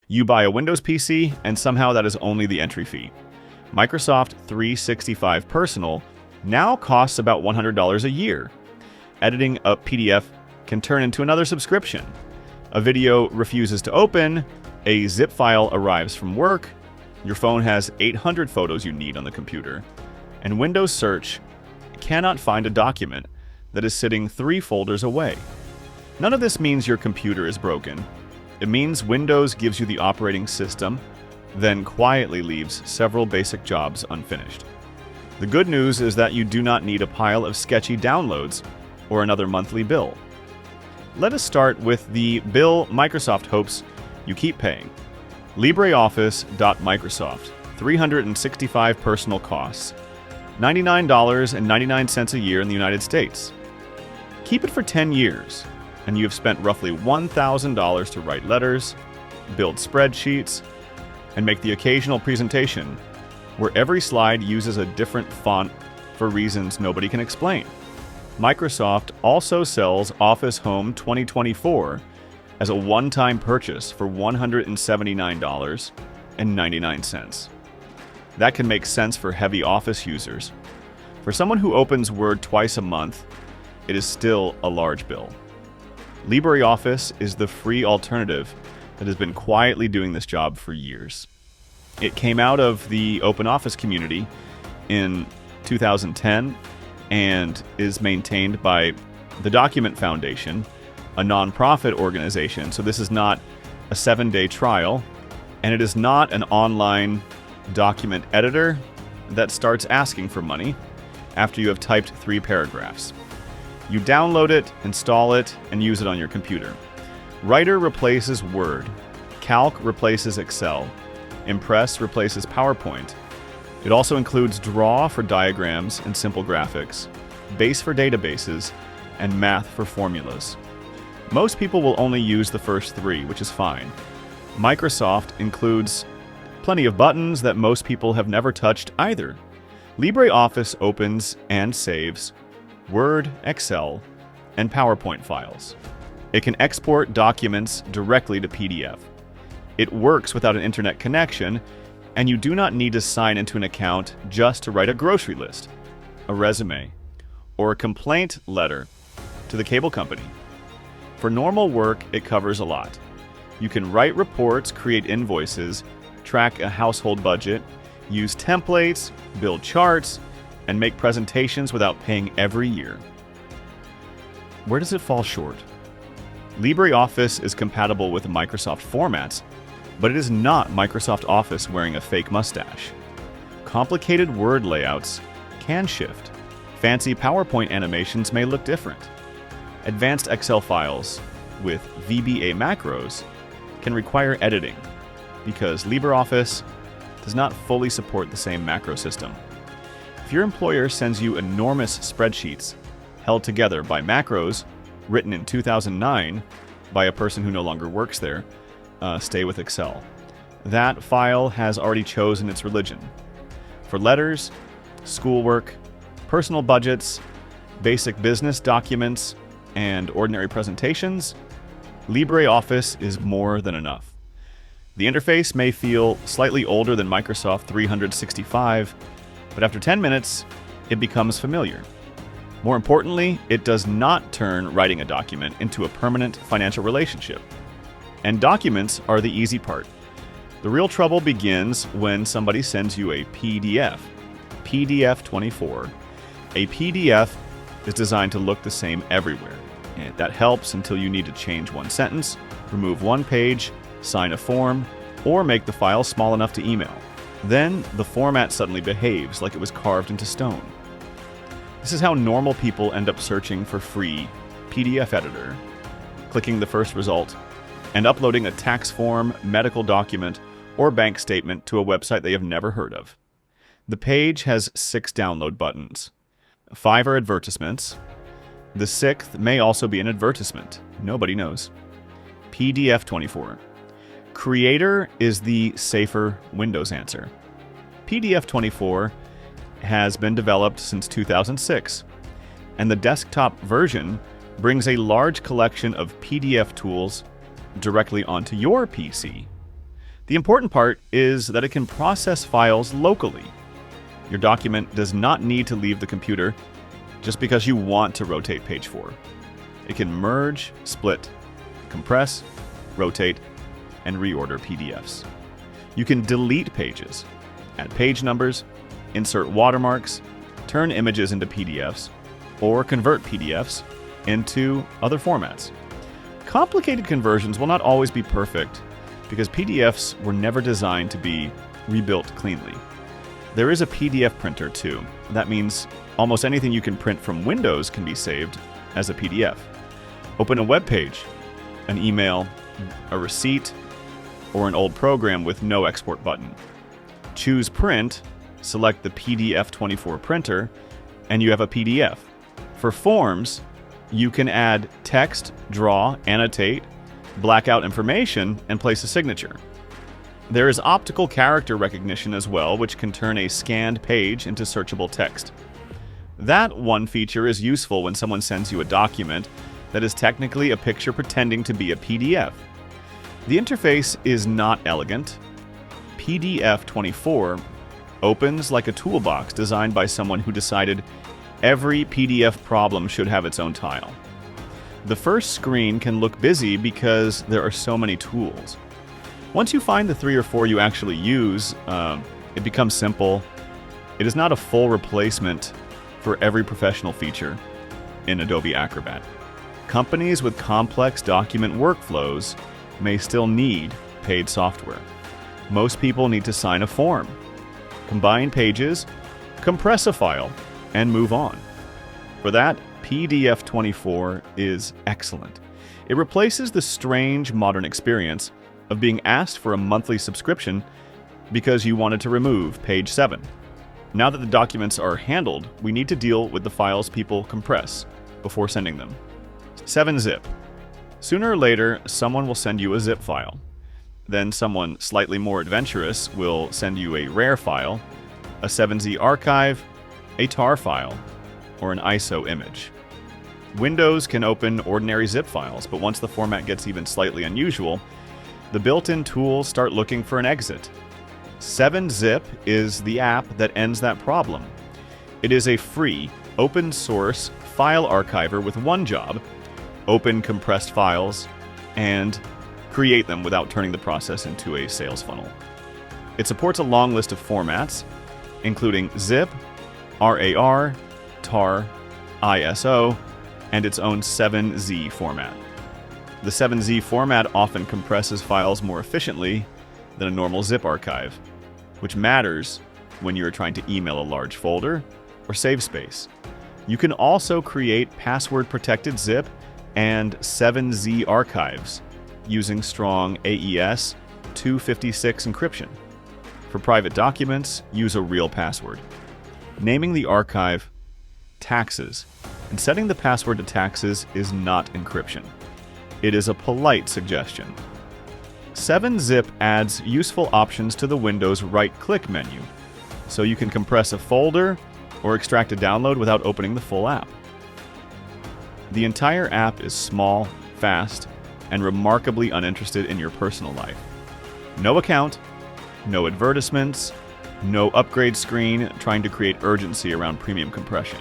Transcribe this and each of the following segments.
You buy a Windows PC, and somehow that is only the entry fee. Microsoft 365 Personal now costs about $100 a year. Editing a PDF can turn into another subscription. A video refuses to open, a zip file arrives from work, your phone has 800 photos you need on the computer, and Windows Search cannot find a document that is sitting 3 folders away. None of this means your computer is broken. It means Windows gives you the operating system, then quietly leaves several basic jobs unfinished. The good news is that you do not need a pile of sketchy downloads or another monthly bill. Let us start with the bill Microsoft hopes you keep paying. LibreOffice.Microsoft, 365 personal costs, $99.99 a year in the United States. Keep it for 10 years, and you have spent roughly $1,000 to write letters, build spreadsheets, and make the occasional presentation where every slide uses a different font for reasons nobody can explain. Microsoft also sells Office Home 2024 as a one-time purchase for $179.99. That can make sense for heavy Office users. For someone who opens Word twice a month, it is still a large bill. LibreOffice is the free alternative that has been quietly doing this job for years. It came out of the OpenOffice community in 2010 and is maintained by the Document Foundation, a nonprofit organization. So this is not a 7-day trial, and it is not an online document editor that starts asking for money after you have typed 3 paragraphs. You download it, install it, and use it on your computer. Writer replaces Word. Calc replaces Excel. Impress replaces PowerPoint. It also includes Draw for diagrams and simple graphics, Base for databases, and Math for formulas. Most people will only use the first 3, which is fine. Microsoft includes plenty of buttons that most people have never touched either. LibreOffice opens and saves Word, Excel, and PowerPoint files. It can export documents directly to PDF. It works without an internet connection, and you do not need to sign into an account just to write a grocery list, a resume, or a complaint letter to the cable company. For normal work, it covers a lot. You can write reports, create invoices, track a household budget, use templates, build charts, and make presentations without paying every year. Where does it fall short? LibreOffice is compatible with Microsoft formats, but it is not Microsoft Office wearing a fake mustache. Complicated Word layouts can shift. Fancy PowerPoint animations may look different. Advanced Excel files with VBA macros can require editing because LibreOffice does not fully support the same macro system. If your employer sends you enormous spreadsheets held together by macros written in 2009 by a person who no longer works there, stay with Excel. That file has already chosen its religion. For letters, schoolwork, personal budgets, basic business documents, and ordinary presentations, LibreOffice is more than enough. The interface may feel slightly older than Microsoft 365, but after 10 minutes, it becomes familiar. More importantly, it does not turn writing a document into a permanent financial relationship. And documents are the easy part. The real trouble begins when somebody sends you a PDF, PDF 24. A PDF is designed to look the same everywhere. And that helps until you need to change one sentence, remove one page, sign a form, or make the file small enough to email. Then the format suddenly behaves like it was carved into stone. This is how normal people end up searching for free PDF editor, clicking the first result, and uploading a tax form, medical document, or bank statement to a website they have never heard of. The page has 6 download buttons. 5 are advertisements. The 6th may also be an advertisement. Nobody knows. PDF 24. Creator is the safer Windows answer. PDF 24 has been developed since 2006, and the desktop version brings a large collection of PDF tools directly onto your PC. The important part is that it can process files locally. Your document does not need to leave the computer just because you want to rotate page 4. It can merge, split, compress, rotate, and reorder PDFs. You can delete pages, add page numbers, insert watermarks, turn images into PDFs, or convert PDFs into other formats. Complicated conversions will not always be perfect because PDFs were never designed to be rebuilt cleanly. There is a PDF printer too. That means almost anything you can print from Windows can be saved as a PDF. Open a web page, an email, a receipt, or an old program with no export button. Choose Print, select the PDF24 printer, and you have a PDF. For forms, you can add text, draw, annotate, black out information, and place a signature. There is optical character recognition as well, which can turn a scanned page into searchable text. That one feature is useful when someone sends you a document that is technically a picture pretending to be a PDF. The interface is not elegant. PDF24 opens like a toolbox designed by someone who decided every PDF problem should have its own tile. The first screen can look busy because there are so many tools. Once you find the 3 or 4 you actually use, it becomes simple. It is not a full replacement for every professional feature in Adobe Acrobat. Companies with complex document workflows may still need paid software. Most people need to sign a form, combine pages, compress a file, and move on. For that, PDF24 is excellent. It replaces the strange modern experience of being asked for a monthly subscription because you wanted to remove page 7. Now that the documents are handled, we need to deal with the files people compress before sending them. 7-zip. Sooner or later, someone will send you a zip file. Then someone slightly more adventurous will send you a RAR file, a 7Z archive, a TAR file, or an ISO image. Windows can open ordinary zip files, but once the format gets even slightly unusual, the built-in tools start looking for an exit. 7-zip is the app that ends that problem. It is a free, open-source file archiver with one job: open compressed files and create them without turning the process into a sales funnel. It supports a long list of formats, including zip, RAR, TAR, ISO, and its own 7Z format. The 7Z format often compresses files more efficiently than a normal zip archive, which matters when you're trying to email a large folder or save space. You can also create password-protected zip and 7Z archives using strong AES 256 encryption. For private documents, use a real password. Naming the archive taxes and setting the password to taxes is not encryption. It is a polite suggestion. 7-zip adds useful options to the Windows right-click menu, so you can compress a folder or extract a download without opening the full app. The entire app is small, fast, and remarkably uninterested in your personal life. No account, no advertisements, no upgrade screen trying to create urgency around premium compression.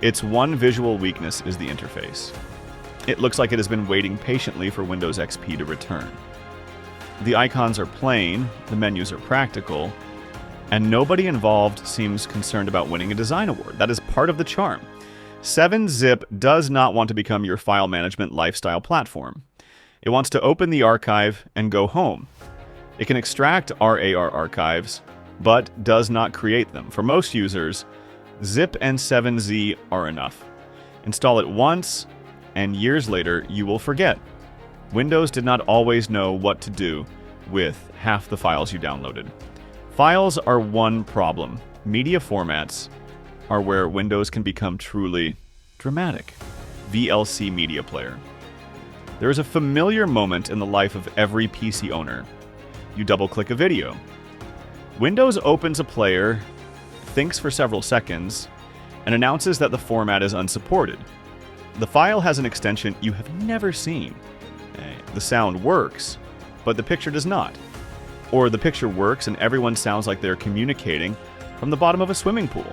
Its one visual weakness is the interface. It looks like it has been waiting patiently for Windows XP to return. The icons are plain, the menus are practical, and nobody involved seems concerned about winning a design award. That is part of the charm. 7-zip does not want to become your file management lifestyle platform. It wants to open the archive and go home. It can extract RAR archives, but does not create them. For most users, zip and 7Z are enough. Install it once, and years later, you will forget. Windows did not always know what to do with half the files you downloaded. Files are one problem. Media formats are where Windows can become truly dramatic. VLC Media Player. There is a familiar moment in the life of every PC owner. You double-click a video. Windows opens a player, thinks for several seconds, and announces that the format is unsupported. The file has an extension you have never seen. The sound works, but the picture does not. Or the picture works and everyone sounds like they're communicating from the bottom of a swimming pool.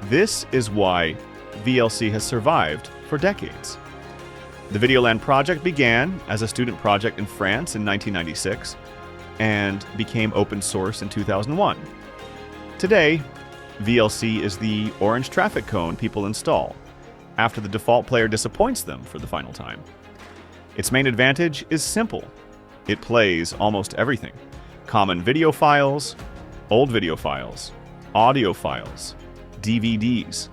This is why VLC has survived for decades. The Videoland project began as a student project in France in 1996 and became open source in 2001. Today, VLC is the orange traffic cone people install after the default player disappoints them for the final time. Its main advantage is simple. It plays almost everything. Common video files, old video files, audio files, DVDs,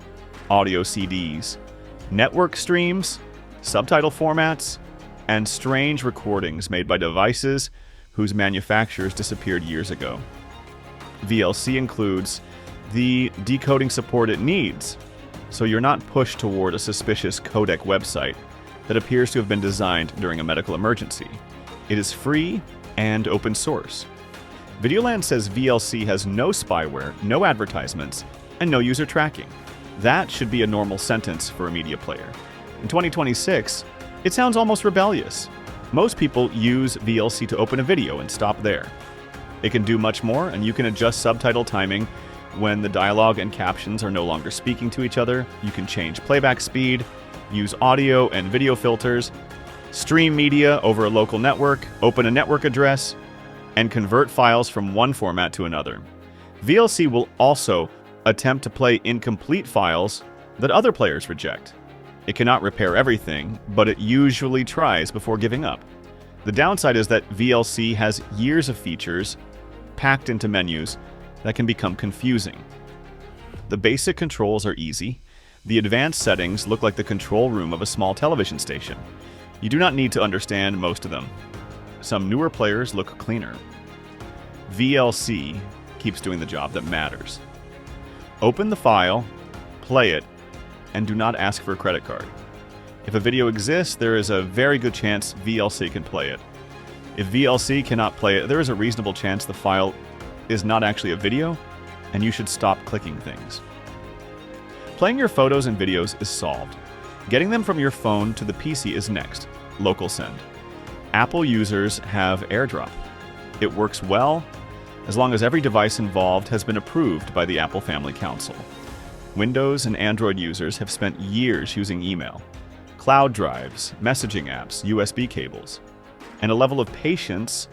audio CDs, network streams, subtitle formats, and strange recordings made by devices whose manufacturers disappeared years ago. VLC includes the decoding support it needs, so you're not pushed toward a suspicious codec website that appears to have been designed during a medical emergency. It is free and open source. Videoland says VLC has no spyware, no advertisements, and no user tracking. That should be a normal sentence for a media player. In 2026, it sounds almost rebellious. Most people use VLC to open a video and stop there. It can do much more, and you can adjust subtitle timing when the dialogue and captions are no longer speaking to each other. You can change playback speed, use audio and video filters, stream media over a local network, open a network address, and convert files from one format to another. VLC will also attempt to play incomplete files that other players reject. It cannot repair everything, but it usually tries before giving up. The downside is that VLC has years of features packed into menus that can become confusing. The basic controls are easy. The advanced settings look like the control room of a small television station. You do not need to understand most of them. Some newer players look cleaner. VLC keeps doing the job that matters. Open the file, play it, and do not ask for a credit card. If a video exists, there is a very good chance VLC can play it. If VLC cannot play it, there is a reasonable chance the file is not actually a video, and you should stop clicking things. Playing your photos and videos is solved. Getting them from your phone to the PC is next. LocalSend. Apple users have AirDrop. It works well as long as every device involved has been approved by the Apple Family Council. Windows and Android users have spent years using email, cloud drives, messaging apps, USB cables, and a level of patience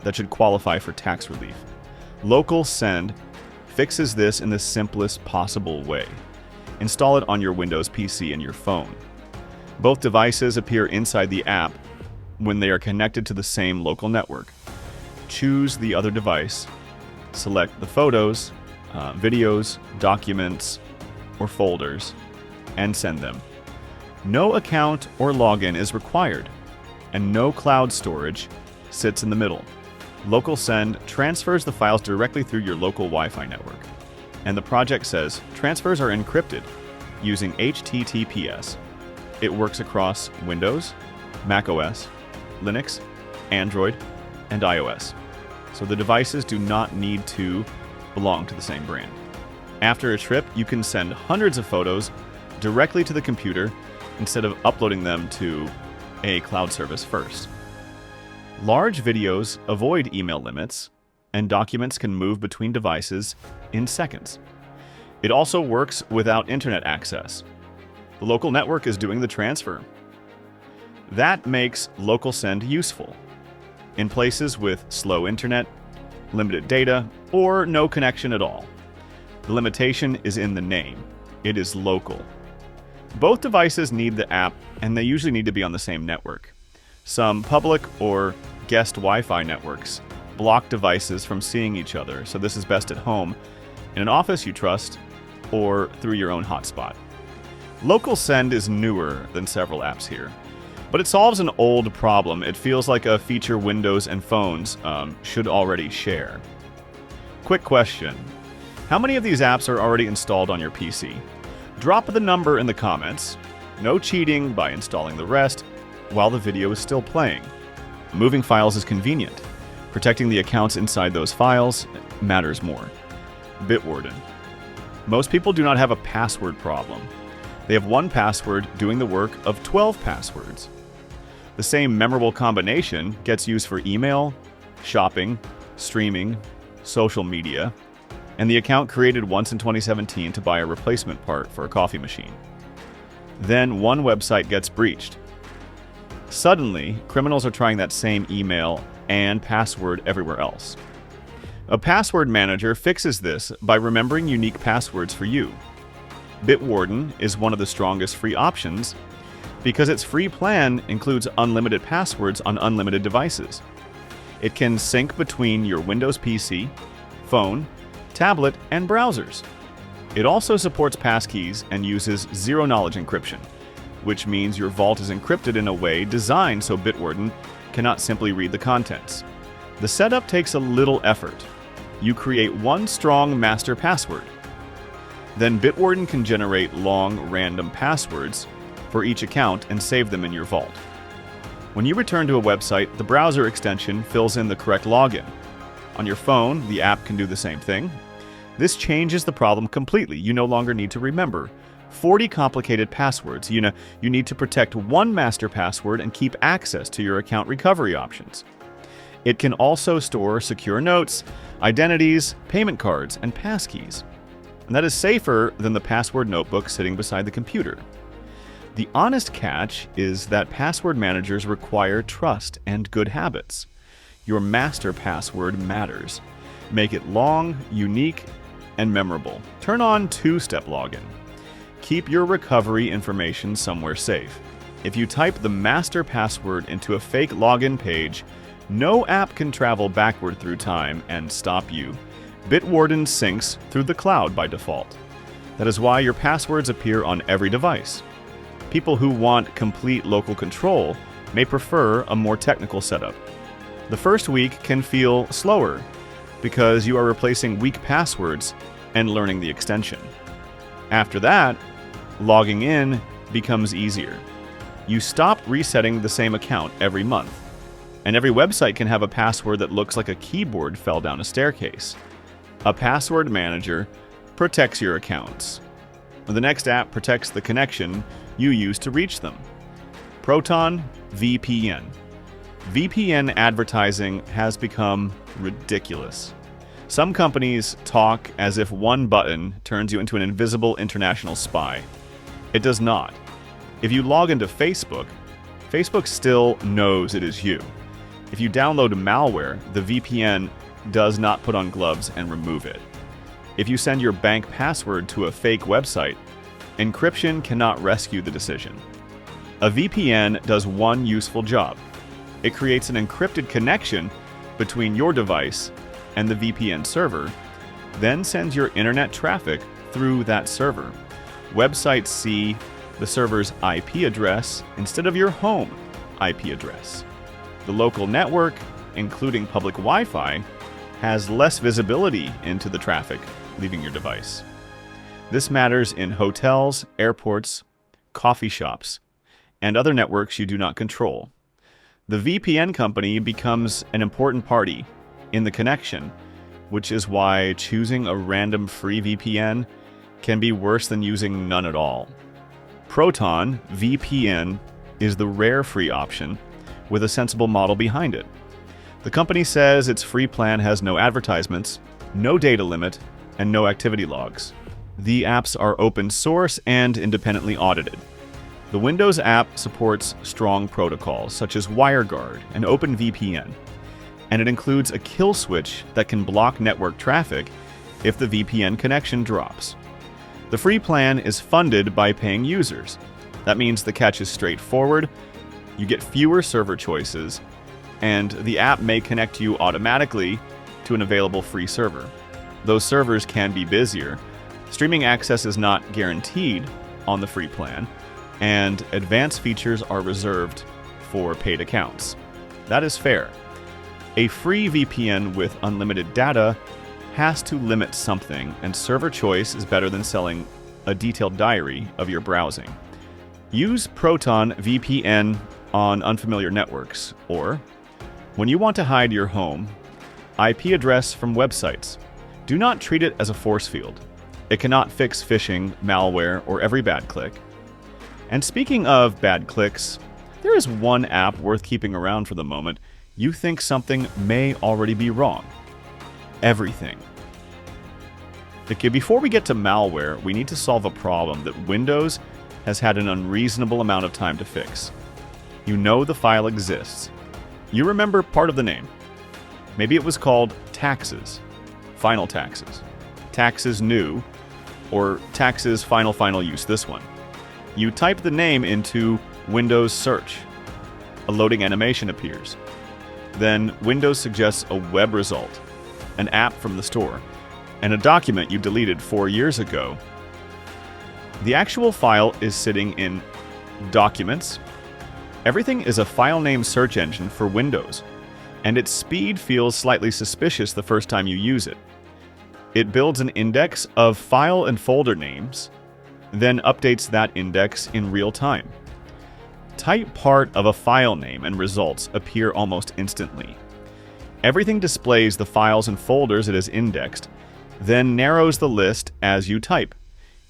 that should qualify for tax relief. LocalSend fixes this in the simplest possible way. Install it on your Windows PC and your phone. Both devices appear inside the app when they are connected to the same local network. Choose the other device, select the photos, videos, documents, or folders, and send them. No account or login is required, and no cloud storage sits in the middle. LocalSend transfers the files directly through your local Wi-Fi network, and the project says transfers are encrypted using HTTPS. It works across Windows, macOS, Linux, Android, and iOS, so the devices do not need to belong to the same brand. After a trip, you can send hundreds of photos directly to the computer instead of uploading them to a cloud service first. Large videos avoid email limits, and documents can move between devices in seconds. It also works without internet access. The local network is doing the transfer. That makes LocalSend useful in places with slow internet, limited data, or no connection at all. The limitation is in the name. It is local. Both devices need the app, and they usually need to be on the same network. Some public or guest Wi-Fi networks block devices from seeing each other, so this is best at home, in an office you trust, or through your own hotspot. LocalSend is newer than several apps here, but it solves an old problem. It feels like a feature Windows and phones should already share. Quick question. How many of these apps are already installed on your PC? Drop the number in the comments. No cheating by installing the rest while the video is still playing. Moving files is convenient. Protecting the accounts inside those files matters more. Bitwarden. Most people do not have a password problem. They have one password doing the work of 12 passwords. The same memorable combination gets used for email, shopping, streaming, social media, and the account created once in 2017 to buy a replacement part for a coffee machine. Then one website gets breached. Suddenly, criminals are trying that same email and password everywhere else. A password manager fixes this by remembering unique passwords for you. Bitwarden is one of the strongest free options because its free plan includes unlimited passwords on unlimited devices. It can sync between your Windows PC, phone, tablet, and browsers. It also supports passkeys and uses zero-knowledge encryption, which means your vault is encrypted in a way designed so Bitwarden cannot simply read the contents. The setup takes a little effort. You create one strong master password. Then Bitwarden can generate long, random passwords for each account and save them in your vault. When you return to a website, the browser extension fills in the correct login. On your phone, the app can do the same thing. This changes the problem completely. You no longer need to remember 40 complicated passwords. You need to protect one master password and keep access to your account recovery options. It can also store secure notes, identities, payment cards, and passkeys. And that is safer than the password notebook sitting beside the computer. The honest catch is that password managers require trust and good habits. Your master password matters. Make it long, unique, and memorable. Turn on two-step login. Keep your recovery information somewhere safe. If you type the master password into a fake login page, no app can travel backward through time and stop you. Bitwarden syncs through the cloud by default. That is why your passwords appear on every device. People who want complete local control may prefer a more technical setup. The first week can feel slower because you are replacing weak passwords and learning the extension. After that, logging in becomes easier. You stop resetting the same account every month, and every website can have a password that looks like a keyboard fell down a staircase. A password manager protects your accounts. The next app protects the connection you use to reach them. Proton VPN. VPN advertising has become ridiculous. Some companies talk as if one button turns you into an invisible international spy. It does not. If you log into Facebook, Facebook still knows it is you. If you download malware, the VPN does not put on gloves and remove it. If you send your bank password to a fake website, encryption cannot rescue the decision. A VPN does one useful job. It creates an encrypted connection between your device and the VPN server, then sends your internet traffic through that server. Websites see the server's IP address instead of your home IP address. The local network, including public Wi-Fi, has less visibility into the traffic leaving your device. This matters in hotels, airports, coffee shops, and other networks you do not control. The VPN company becomes an important party in the connection, which is why choosing a random free VPN can be worse than using none at all. Proton VPN is the rare free option with a sensible model behind it. The company says its free plan has no advertisements, no data limit, and no activity logs. The apps are open source and independently audited. The Windows app supports strong protocols such as WireGuard and OpenVPN, and it includes a kill switch that can block network traffic if the VPN connection drops. The free plan is funded by paying users. That means the catch is straightforward, you get fewer server choices, and the app may connect you automatically to an available free server. Those servers can be busier. Streaming access is not guaranteed on the free plan, and advanced features are reserved for paid accounts. That is fair. A free VPN with unlimited data has to limit something, and server choice is better than selling a detailed diary of your browsing. Use Proton VPN on unfamiliar networks, or when you want to hide your home IP address from websites, do not treat it as a force field. It cannot fix phishing, malware, or every bad click. And speaking of bad clicks, there is one app worth keeping around for the moment. You think something may already be wrong. everything. Okay, before we get to malware, we need to solve a problem that Windows has had an unreasonable amount of time to fix. You know the file exists. You remember part of the name. Maybe it was called taxes, final taxes, taxes new, or taxes final use, this one. You type the name into Windows search. A loading animation appears. Then Windows suggests a web result, an app from the store, and a document you deleted 4 years ago. The actual file is sitting in Documents. Everything is a file name search engine for Windows, and its speed feels slightly suspicious the first time you use it. It builds an index of file and folder names, then updates that index in real time. Type part of a file name and results appear almost instantly. Everything displays the files and folders it has indexed, then narrows the list as you type.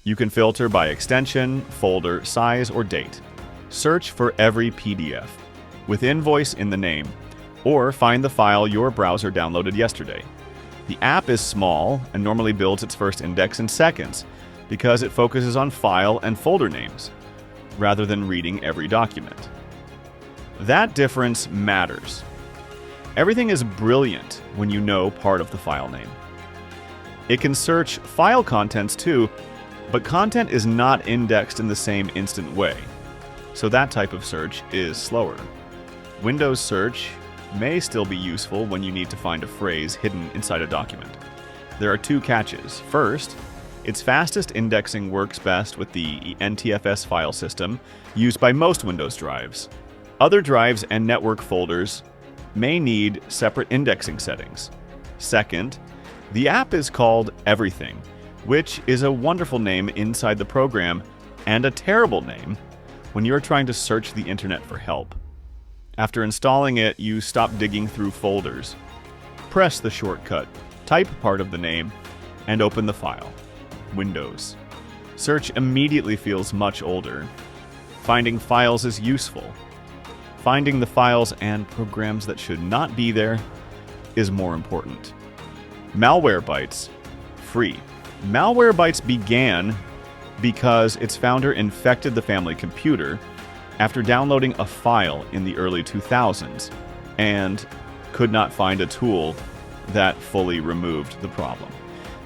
You can filter by extension, folder, size, or date. Search for every PDF, with invoice in the name, or find the file your browser downloaded yesterday. The app is small and normally builds its first index in seconds because it focuses on file and folder names, rather than reading every document. That difference matters. Everything is brilliant when you know part of the file name. It can search file contents too, but content is not indexed in the same instant way, so that type of search is slower. Windows search may still be useful when you need to find a phrase hidden inside a document. There are two catches. First, its fastest indexing works best with the NTFS file system used by most Windows drives. Other drives and network folders may need separate indexing settings. Second, the app is called Everything, which is a wonderful name inside the program and a terrible name when you're trying to search the internet for help. After installing it, you stop digging through folders. Press the shortcut, type part of the name, and open the file. Windows. Search immediately feels much older. Finding files is useful. Finding the files and programs that should not be there is more important. Malwarebytes. Free. Malwarebytes began because its founder infected the family computer after downloading a file in the early 2000s and could not find a tool that fully removed the problem.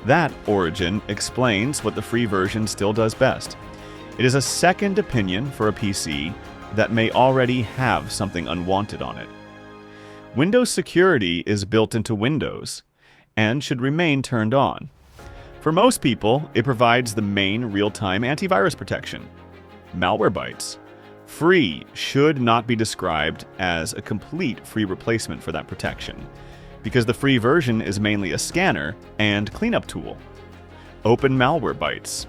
That origin explains what the free version still does best. It is a second opinion for a PC that may already have something unwanted on it. Windows security is built into Windows and should remain turned on. For most people, it provides the main real-time antivirus protection. Malwarebytes. Free should not be described as a complete free replacement for that protection, because the free version is mainly a scanner and cleanup tool. Open Malwarebytes.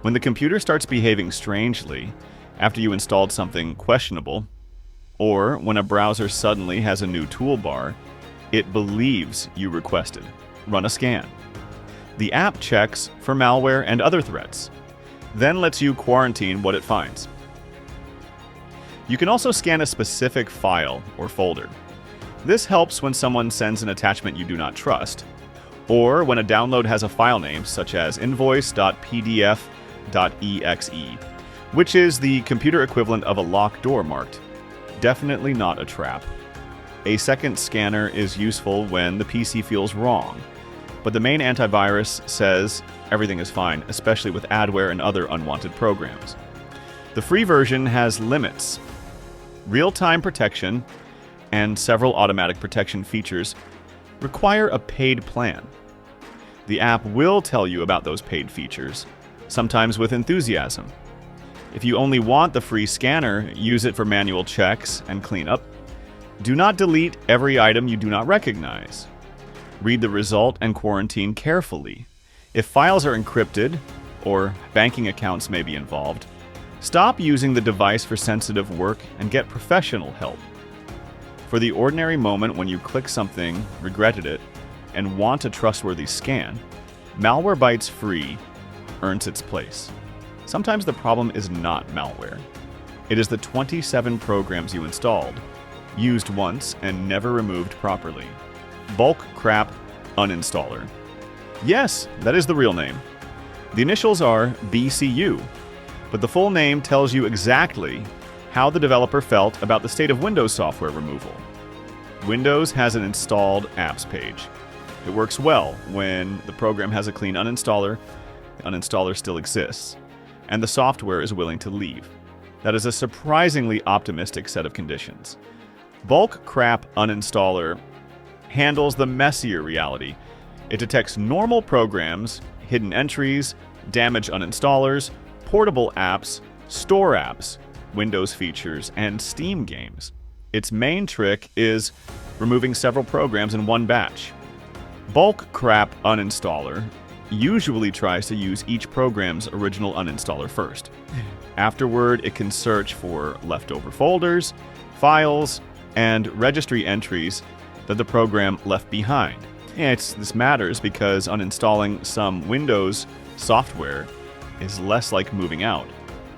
When the computer starts behaving strangely after you installed something questionable, or when a browser suddenly has a new toolbar, it believes you requested. Run a scan. The app checks for malware and other threats, then lets you quarantine what it finds. You can also scan a specific file or folder. This helps when someone sends an attachment you do not trust, or when a download has a file name such as invoice.pdf.exe, which is the computer equivalent of a locked door marked. Definitely not a trap. A second scanner is useful when the PC feels wrong, but the main antivirus says everything is fine, especially with adware and other unwanted programs. The free version has limits. Real-time protection and several automatic protection features require a paid plan. The app will tell you about those paid features, sometimes with enthusiasm. If you only want the free scanner, use it for manual checks and cleanup. Do not delete every item you do not recognize. Read the result and quarantine carefully. If files are encrypted, or banking accounts may be involved, stop using the device for sensitive work and get professional help. For the ordinary moment when you click something, regretted it, and want a trustworthy scan, Malwarebytes Free earns its place. Sometimes the problem is not malware. It is the 27 programs you installed, used once and never removed properly. Bulk crap Uninstaller. Yes, that is the real name. The initials are BCU, but the full name tells you exactly how the developer felt about the state of Windows software removal. Windows has an installed apps page. It works well when the program has a clean uninstaller, the uninstaller still exists, and the software is willing to leave. That is a surprisingly optimistic set of conditions. Bulk crap uninstaller handles the messier reality. It detects normal programs, hidden entries, damaged uninstallers, portable apps, store apps, Windows features, and Steam games. Its main trick is removing several programs in one batch. Bulk crap uninstaller usually tries to use each program's original uninstaller first. Afterward, it can search for leftover folders, files, and registry entries that the program left behind. This matters because uninstalling some Windows software is less like moving out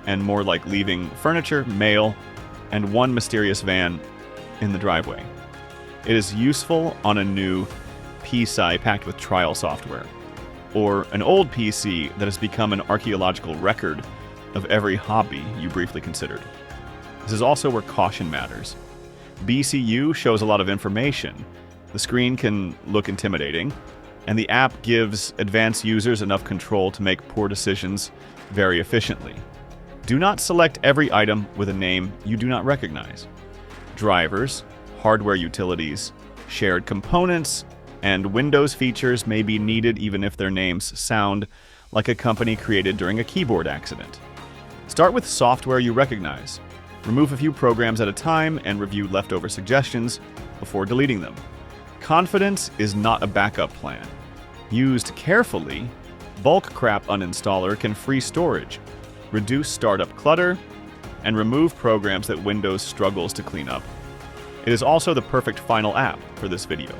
and more like leaving furniture, mail, and one mysterious van in the driveway. It is useful on a new PC packed with trial software, or an old PC that has become an archaeological record of every hobby you briefly considered. This is also where caution matters. BCU shows a lot of information. The screen can look intimidating, and the app gives advanced users enough control to make poor decisions very efficiently. Do not select every item with a name you do not recognize. Drivers, hardware utilities, shared components, and Windows features may be needed even if their names sound like a company created during a keyboard accident. Start with software you recognize. Remove a few programs at a time and review leftover suggestions before deleting them. Confidence is not a backup plan. Used carefully, Bulk Crap Uninstaller can free storage, reduce startup clutter, and remove programs that Windows struggles to clean up. It is also the perfect final app for this video.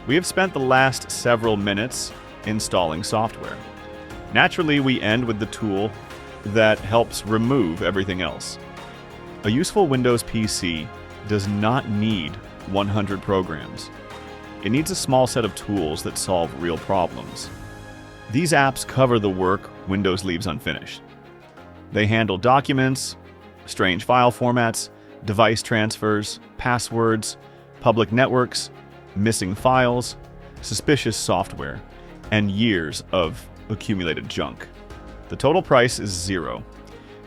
We have spent the last several minutes installing software. Naturally, we end with the tool that helps remove everything else. A useful Windows PC does not need 100 programs. It needs a small set of tools that solve real problems. These apps cover the work Windows leaves unfinished. They handle documents, strange file formats, device transfers, passwords, public networks, missing files, suspicious software, and years of accumulated junk. The total price is $0.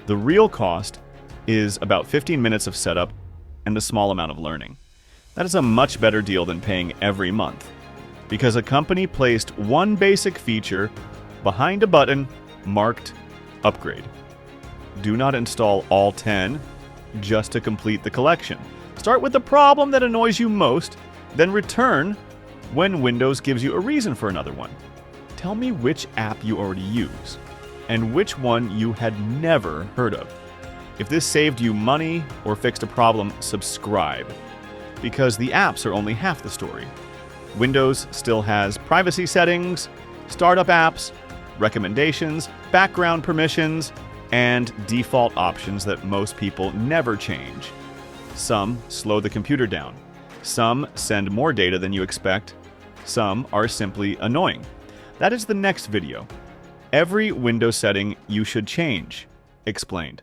The real cost is about 15 minutes of setup and a small amount of learning. That is a much better deal than paying every month, because a company placed one basic feature behind a button marked Upgrade. Do not install all 10 just to complete the collection. Start with the problem that annoys you most, then return when Windows gives you a reason for another one. Tell me which app you already use, and which one you had never heard of. If this saved you money or fixed a problem, subscribe, because the apps are only half the story. Windows still has privacy settings, startup apps, recommendations, background permissions, and default options that most people never change. Some slow the computer down. Some send more data than you expect. Some are simply annoying. That is the next video. Every Windows setting you should change. Explained.